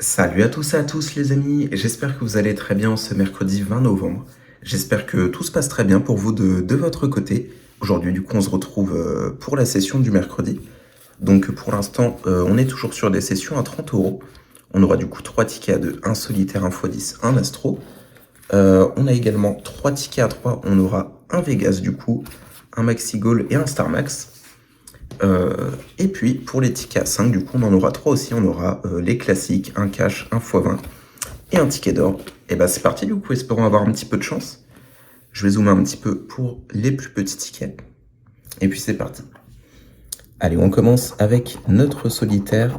Salut à tous et à tous les amis, j'espère que vous allez très bien ce mercredi 20 novembre. J'espère que tout se passe très bien pour vous de votre côté. Aujourd'hui du coup on se retrouve pour la session du mercredi. Donc pour l'instant on est toujours sur des sessions à 30 euros. On aura du coup 3 tickets à 2, un solitaire, un x10, un astro. On a également 3 tickets à 3, on aura un Vegas du coup, un Maxi Goal et un Star Max. Et puis pour les tickets à 5, du coup on en aura 3 aussi, on aura les classiques, un cash, un x20 et un ticket d'or. Et bah c'est parti du coup, espérons avoir un petit peu de chance. Je vais zoomer un petit peu pour les plus petits tickets. Et puis c'est parti. Allez, on commence avec notre solitaire.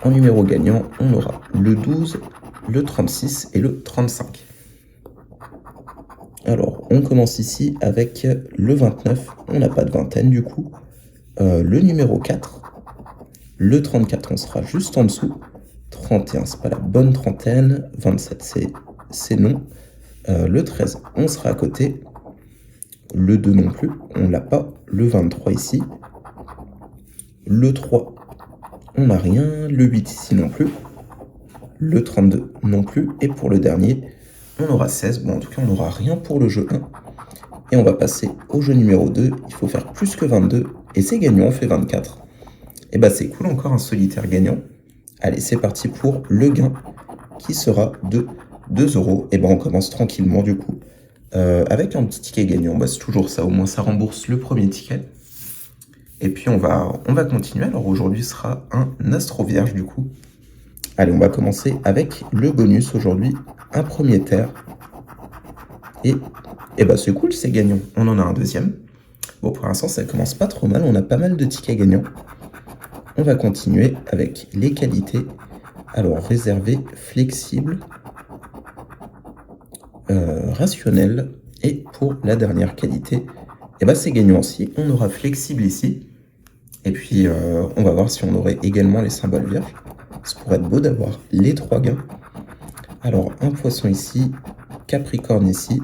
En numéro gagnant, on aura le 12, le 36 et le 35. Alors, on commence ici avec le 29, on n'a pas de vingtaine du coup. Le numéro 4, le 34, on sera juste en dessous. 31, c'est pas la bonne trentaine. 27, c'est non. Le 13, on sera à côté. Le 2 non plus, on l'a pas. Le 23 ici. Le 3, on n'a rien. Le 8 ici non plus. Le 32 non plus. Et pour le dernier, on aura 16. Bon, en tout cas, on n'aura rien pour le jeu 1. Et on va passer au jeu numéro 2. Il faut faire plus que 22. Et c'est gagnant, on fait 24. Et bah c'est cool, encore un solitaire gagnant. Allez, c'est parti pour le gain qui sera de 2 euros. Et ben on commence tranquillement du coup avec un petit ticket gagnant. Bah, c'est toujours ça, au moins ça rembourse le premier ticket. Et puis on va continuer. Alors aujourd'hui sera un astro vierge du coup. Allez, on va commencer avec le bonus aujourd'hui, un premier terre. Et bah c'est cool, c'est gagnant. On en a un deuxième. Bon, pour l'instant ça commence pas trop mal, on a pas mal de tickets gagnants. On va continuer avec les qualités. Alors, réservé, flexible, rationnel. Et pour la dernière qualité, eh ben, c'est gagnant aussi. On aura flexible ici. Et puis, on va voir si on aurait également les symboles vierges. Ça pourrait être beau d'avoir les 3 gains. Alors, un poisson ici, capricorne ici,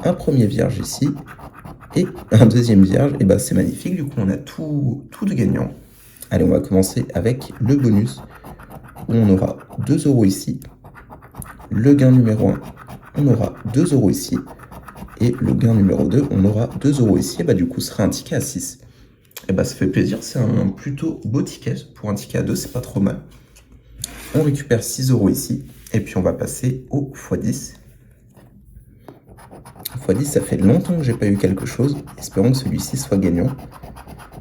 un premier vierge ici, et un deuxième vierge. Et ben, c'est magnifique, du coup, on a tout de gagnant. Allez, on va commencer avec le bonus, où on aura 2 euros ici. Le gain numéro 1, on aura 2 euros ici. Et le gain numéro 2, on aura 2 euros ici. Et bah du coup, ce sera un ticket à 6. Et bah ça fait plaisir, c'est un plutôt beau ticket. Pour un ticket à 2, c'est pas trop mal. On récupère 6 euros ici. Et puis on va passer au x10. x10, ça fait longtemps que j'ai pas eu quelque chose. Espérons que celui-ci soit gagnant.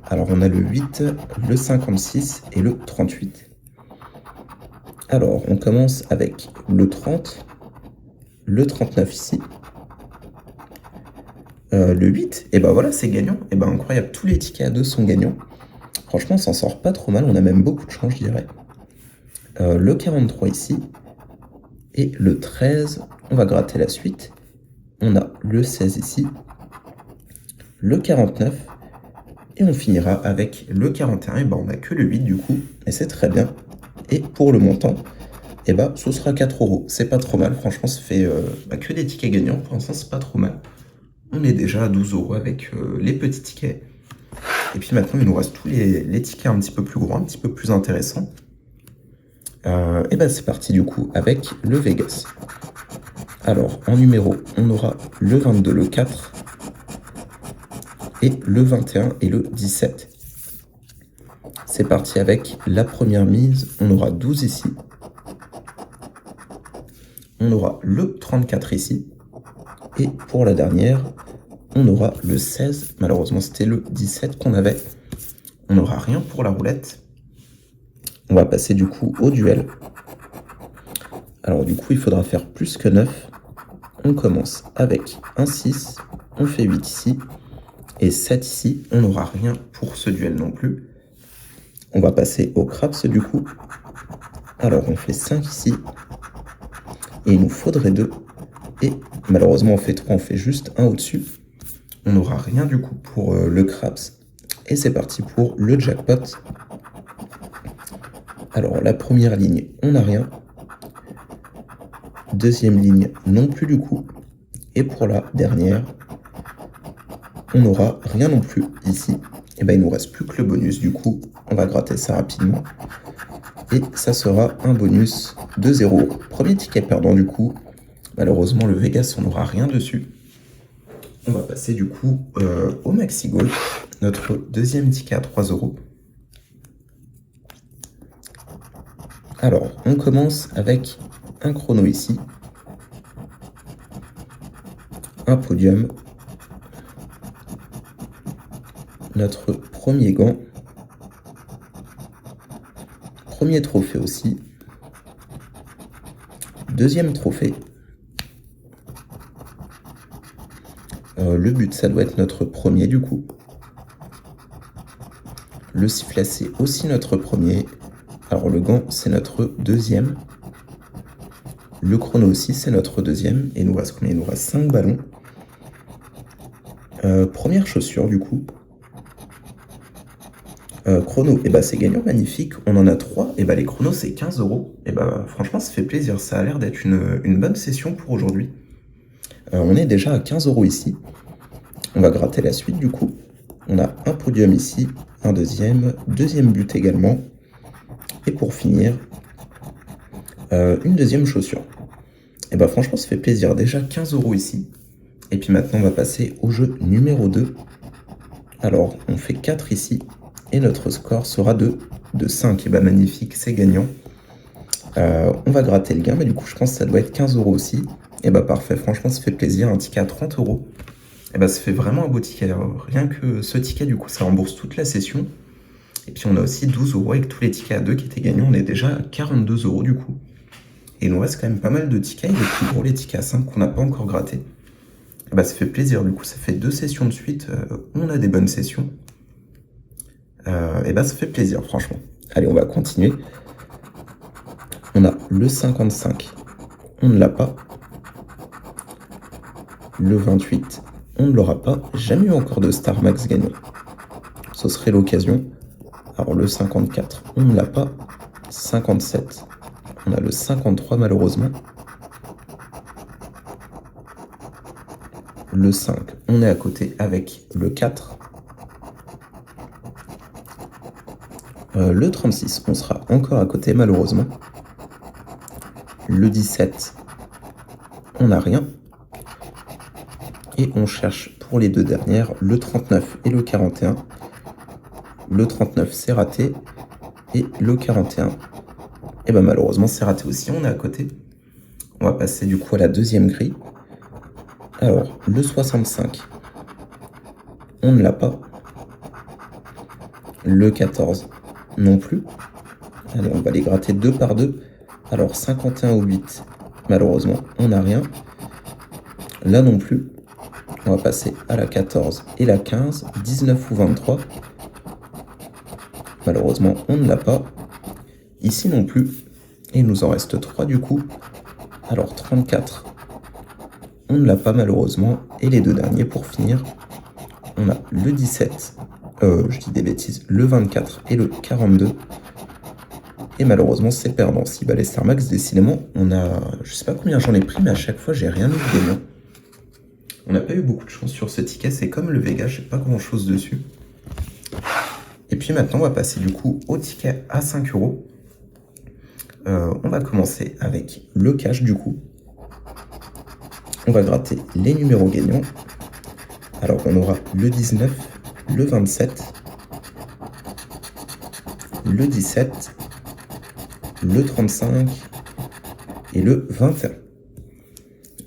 Alors on a le 8, le 56 et le 38. Alors on commence avec le 30, le 39 ici. Le 8, et ben voilà, c'est gagnant. Et ben incroyable, tous les tickets à 2 sont gagnants. Franchement, on s'en sort pas trop mal, on a même beaucoup de chance, je dirais. Le 43 ici. Et le 13, on va gratter la suite. On a le 16 ici. Le 49. Et on finira avec le 41. Et ben on n'a que le 8 du coup, mais c'est très bien. Et pour le montant, et ben ce sera 4 euros. C'est pas trop mal, franchement, ça fait que des tickets gagnants. Pour l'instant, c'est pas trop mal. On est déjà à 12 euros avec les petits tickets. Et puis maintenant, il nous reste tous les tickets un petit peu plus gros, un petit peu plus intéressants. Et ben c'est parti du coup avec le Vegas. Alors, en numéro, on aura le 22, le 4, et le 21 et le 17. C'est parti avec la première mise. On aura 12 ici. On aura le 34 ici. Et pour la dernière, on aura le 16. Malheureusement, c'était le 17 qu'on avait. On n'aura rien pour la roulette. On va passer du coup au duel. Alors du coup, il faudra faire plus que 9. On commence avec un 6. On fait 8 ici. Et 7 ici. On n'aura rien pour ce duel non plus. On va passer au craps du coup. Alors on fait 5 ici. Et il nous faudrait 2. Et malheureusement, on fait 3. On fait juste un au-dessus. On n'aura rien du coup pour le craps. Et c'est parti pour le jackpot. Alors la première ligne, on n'a rien. Deuxième ligne, non plus du coup. Et pour la dernière, on n'aura rien non plus ici. Et ben il nous reste plus que le bonus du coup. On va gratter ça rapidement. Et ça sera un bonus de 0. Premier ticket perdant du coup. Malheureusement, le Vegas, on n'aura rien dessus. On va passer du coup au Maxi Gold, notre deuxième ticket à 3 euros. Alors, on commence avec un chrono ici, un podium, notre premier gant, premier trophée aussi, deuxième trophée. Le but, ça doit être notre premier du coup. Le sifflet, c'est aussi notre premier. Alors le gant, c'est notre deuxième. Le chrono aussi, c'est notre deuxième. Et il nous reste combien? Il nous reste 5 ballons. Première chaussure du coup. Chrono, et bah c'est gagnant, magnifique. On en a 3. Et bah les chronos, c'est 15 euros. Et bah franchement, ça fait plaisir. Ça a l'air d'être une bonne session pour aujourd'hui. On est déjà à 15 euros ici. On va gratter la suite du coup. On a un podium ici, un deuxième but également. Et pour finir, une deuxième chaussure. Et bah franchement, ça fait plaisir. Déjà 15 euros ici. Et puis maintenant, on va passer au jeu numéro 2. Alors, on fait 4 ici. Et notre score sera de 5. Et bah magnifique, c'est gagnant. On va gratter le gain, mais du coup, je pense que ça doit être 15 euros aussi. Et bah parfait, franchement, ça fait plaisir. Un ticket à 30 euros. Et bah ça fait vraiment un beau ticket. Alors, rien que ce ticket, du coup, ça rembourse toute la session. Et puis on a aussi 12 euros avec tous les tickets à 2 qui étaient gagnants. On est déjà à 42 euros du coup. Et il nous reste quand même pas mal de tickets. Et les plus gros, les tickets à 5 qu'on n'a pas encore grattés. Et bah ça fait plaisir du coup. Ça fait 2 sessions de suite. On a des bonnes sessions. Et bah ça fait plaisir franchement. Allez, on va continuer. On a le 55. On ne l'a pas. Le 28. On ne l'aura pas. Jamais eu encore de Star Max gagnant. Ce serait l'occasion. Alors le 54, on ne l'a pas. 57, on a le 53 malheureusement. Le 5, on est à côté avec le 4. Le 36, on sera encore à côté malheureusement. Le 17, on n'a rien. Et on cherche pour les deux dernières le 39 et le 41. Le 39, c'est raté. Et le 41, et ben malheureusement, c'est raté aussi. On est à côté. On va passer du coup à la deuxième grille. Alors, le 65, on ne l'a pas. Le 14, non plus. Allez, on va les gratter 2 par 2. Alors, 51 ou 8, malheureusement, on n'a rien. Là non plus. On va passer à la 14 et la 15, 19 ou 23. Malheureusement, on ne l'a pas. Ici non plus. Et il nous en reste 3 du coup. Alors, 34, on ne l'a pas malheureusement. Et les deux derniers pour finir, on a le 17, je dis des bêtises, le 24 et le 42. Et malheureusement, c'est perdant. Si bah, les Star Max, décidément, on a... Je sais pas combien j'en ai pris, mais à chaque fois, j'ai rien eu de gagnant. On n'a pas eu beaucoup de chance sur ce ticket. C'est comme le Vega, j'ai pas grand chose dessus. Et puis maintenant, on va passer du coup au ticket à 5 euros. On va commencer avec le cash du coup. On va gratter les numéros gagnants. Alors, on aura le 19, le 27, le 17, le 35 et le 21.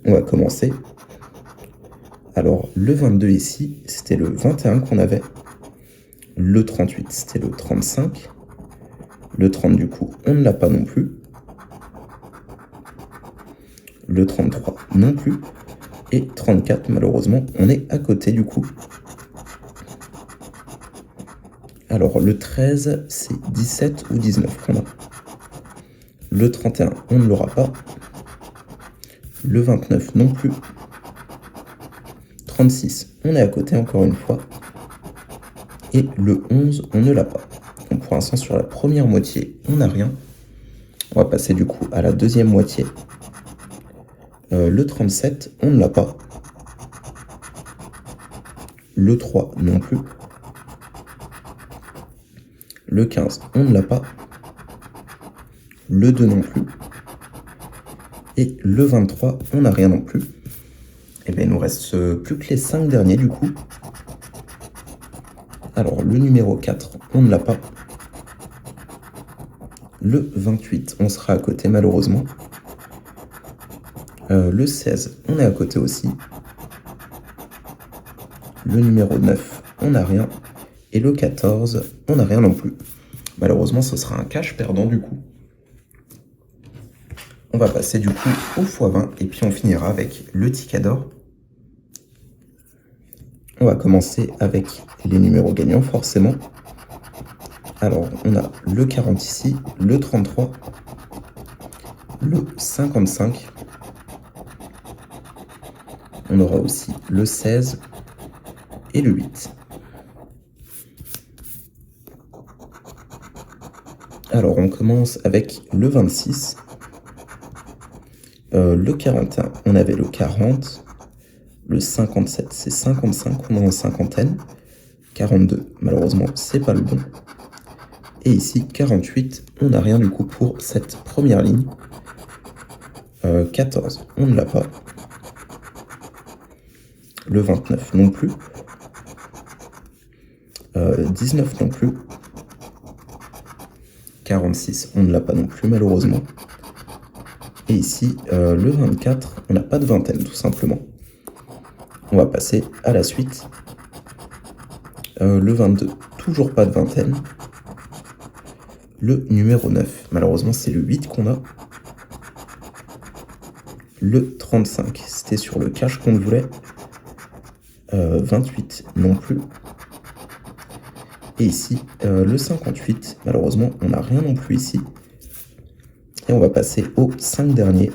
On va commencer. Alors, le 22 ici, c'était le 21 qu'on avait. Le 38, c'était le 35. Le 30, du coup, on ne l'a pas non plus. Le 33, non plus. Et 34, malheureusement, on est à côté, du coup. Alors, le 13, c'est 17 ou 19 qu'on a. Le 31, on ne l'aura pas. Le 29, non plus. 36, on est à côté, encore une fois. Et le 11, on ne l'a pas. Donc, pour l'instant, sur la première moitié, on n'a rien. On va passer, du coup, à la deuxième moitié. Le 37, on ne l'a pas. Le 3, non plus. Le 15, on ne l'a pas. Le 2 non plus. Et le 23, on n'a rien non plus. Et bien il nous reste plus que les 5 derniers du coup. Alors le numéro 4, on ne l'a pas. Le 28, on sera à côté malheureusement. Le 16, on est à côté aussi. Le numéro 9, on n'a rien. Et le 14, on n'a rien non plus. Malheureusement, ce sera un cash perdant du coup. On va passer du coup au x20 et puis on finira avec le ticket d'or. On va commencer avec les numéros gagnants forcément. Alors, on a le 40 ici, le 33, le 55. On aura aussi le 16 et le 8. Alors, on commence avec le 26. Le 41, on avait le 40. Le 57, c'est 55, on est en cinquantaine. 42, malheureusement, c'est pas le bon. Et ici, 48, on n'a rien du coup pour cette première ligne. 14, on ne l'a pas. Le 29 non plus. 19 non plus. 46, on ne l'a pas non plus malheureusement. Et ici, le 24, on n'a pas de vingtaine tout simplement. On va passer à la suite. Le 22, toujours pas de vingtaine. Le numéro 9, malheureusement c'est le 8 qu'on a. Le 35, c'était sur le cash qu'on le voulait. 28 non plus. Et ici, le 58, malheureusement on n'a rien non plus ici. Et on va passer aux 5 derniers.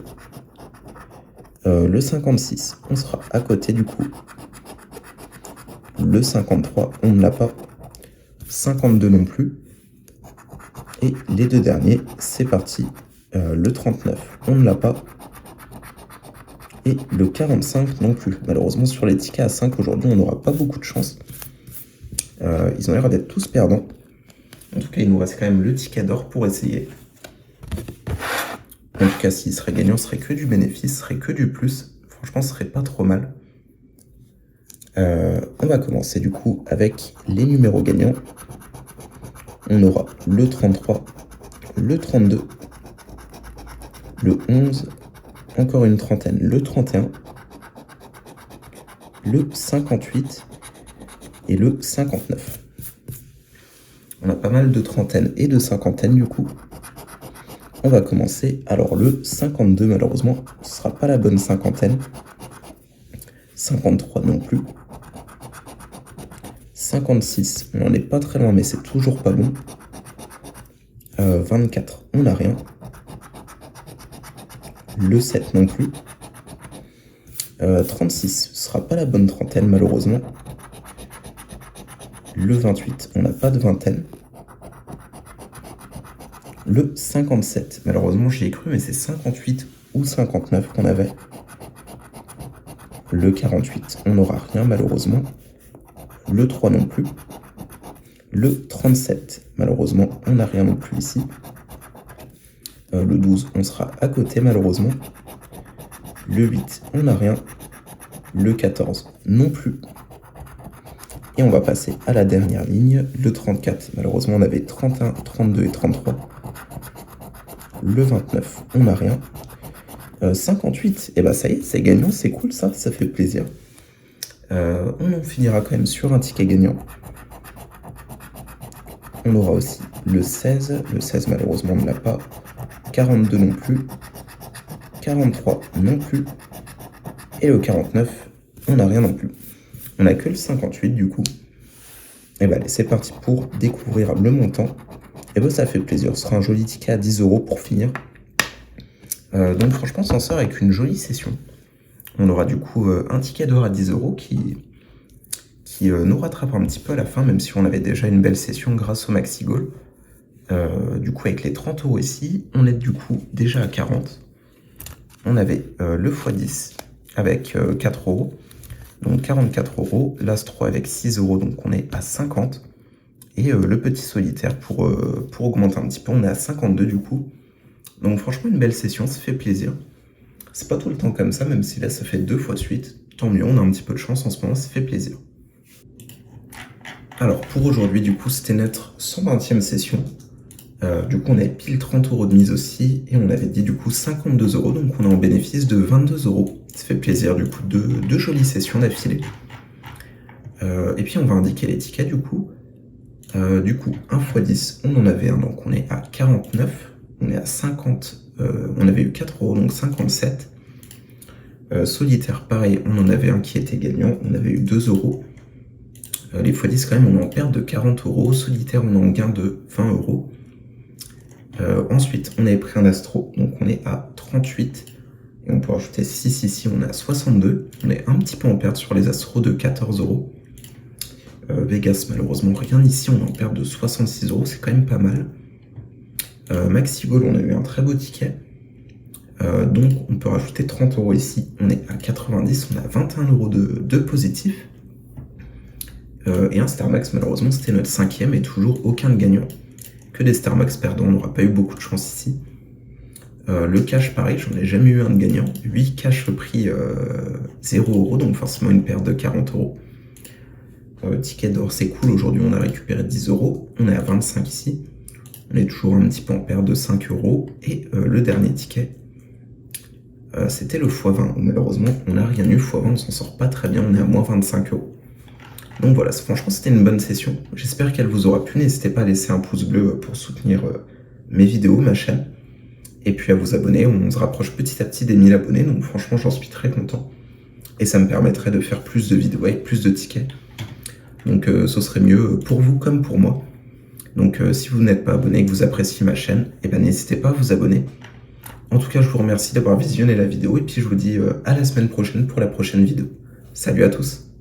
Le 56, on sera à côté du coup. Le 53, on ne l'a pas. 52 non plus. Et les deux derniers, c'est parti. Le 39, on ne l'a pas. Et le 45 non plus. Malheureusement, sur les tickets à 5, aujourd'hui, on n'aura pas beaucoup de chance. Ils ont l'air d'être tous perdants. En tout cas, il nous reste quand même le ticket d'or pour essayer. En tout cas, s'il serait gagnant, ce serait que du bénéfice, ce serait que du plus. Franchement, ce serait pas trop mal. On va commencer du coup avec les numéros gagnants. On aura le 33, le 32, le 11, encore une trentaine, le 31, le 58 et le 59. On a pas mal de trentaines et de cinquantaines du coup. On va commencer, alors le 52 malheureusement, ce ne sera pas la bonne cinquantaine. 53 non plus. 56, on n'en est pas très loin mais c'est toujours pas bon. 24, on n'a rien. Le 7 non plus. 36, ce sera pas la bonne trentaine malheureusement. Le 28, on n'a pas de vingtaine. Le 57, malheureusement j'y ai cru, mais c'est 58 ou 59 qu'on avait. Le 48, on n'aura rien malheureusement. Le 3 non plus. Le 37, malheureusement, on n'a rien non plus ici. Le 12, on sera à côté malheureusement. Le 8, on n'a rien. Le 14, non plus. Et on va passer à la dernière ligne, le 34. Malheureusement, on avait 31, 32 et 33. Le 29, on n'a rien. 58, et bah ça y est, c'est gagnant, c'est cool ça fait plaisir. On en finira quand même sur un ticket gagnant. On aura aussi le 16. Le 16, malheureusement, on ne l'a pas. 42 non plus. 43 non plus. Et le 49, on n'a rien non plus. On n'a que le 58 du coup. Et bah allez, c'est parti pour découvrir le montant. Et bah ça fait plaisir. Ce sera un joli ticket à 10 € pour finir. Donc franchement, on s'en sort avec une jolie session. On aura du coup un ticket d'or à 10 € qui nous rattrape un petit peu à la fin, même si on avait déjà une belle session grâce au Maxi Goal. Du coup, avec les 30 € ici, on est du coup déjà à 40. On avait le x10 avec 4 €, donc 44 €. L'As 3 avec 6 €, donc on est à 50. Et le petit solitaire pour augmenter un petit peu, on est à 52 du coup. Donc franchement, une belle session, ça fait plaisir. C'est pas tout le temps comme ça, même si là, ça fait 2 fois de suite. Tant mieux, on a un petit peu de chance en ce moment, ça fait plaisir. Alors, pour aujourd'hui, du coup, c'était notre 120e session. Du coup, on avait pile 30 € de mise aussi, et on avait dit du coup 52 €, donc on est en bénéfice de 22 €. Ça fait plaisir, du coup, deux jolies sessions d'affilée. Et puis, on va indiquer les tickets, du coup. Du coup, 1 x 10, on en avait un, donc on est à 49. On est à 50, on avait eu 4 €, donc 57. Solitaire, pareil, on en avait un qui était gagnant, on avait eu 2 €. Les x10, quand même, on est en perte de 40 €. Solitaire, on est en gain de 20 €. Ensuite, on avait pris un astro, donc on est à 38. Et on peut rajouter 6 ici, on est à 62. On est un petit peu en perte sur les astros de 14 €. Vegas, malheureusement, rien ici, on est en perte de 66 €, c'est quand même pas mal. Maxi Ball, on a eu un très beau ticket. Donc on peut rajouter 30 € ici, on est à 90, on a 21 € de positif. Et un Starmax, malheureusement, c'était notre 5e et toujours aucun de gagnant. Que des Starmax perdants, on n'aura pas eu beaucoup de chance ici. Le cash, pareil, j'en ai jamais eu un de gagnant. 8 cash prix 0 €, donc forcément une perte de 40 €. Ticket d'or, c'est cool, aujourd'hui on a récupéré 10 €, on est à 25 ici. On est toujours un petit peu en perte de 5 €. Et le dernier ticket, c'était le x20, où malheureusement on n'a rien eu. x20, on s'en sort pas très bien, on est à moins 25 €. Donc voilà, franchement c'était une bonne session. J'espère qu'elle vous aura plu. N'hésitez pas à laisser un pouce bleu pour soutenir mes vidéos, ma chaîne. Et puis à vous abonner, on se rapproche petit à petit des 1000 abonnés, donc franchement j'en suis très content. Et ça me permettrait de faire plus de vidéos avec plus de tickets. Donc ce serait mieux pour vous comme pour moi. Donc si vous n'êtes pas abonné et que vous appréciez ma chaîne, eh ben, n'hésitez pas à vous abonner. En tout cas, je vous remercie d'avoir visionné la vidéo et puis je vous dis à la semaine prochaine pour la prochaine vidéo. Salut à tous!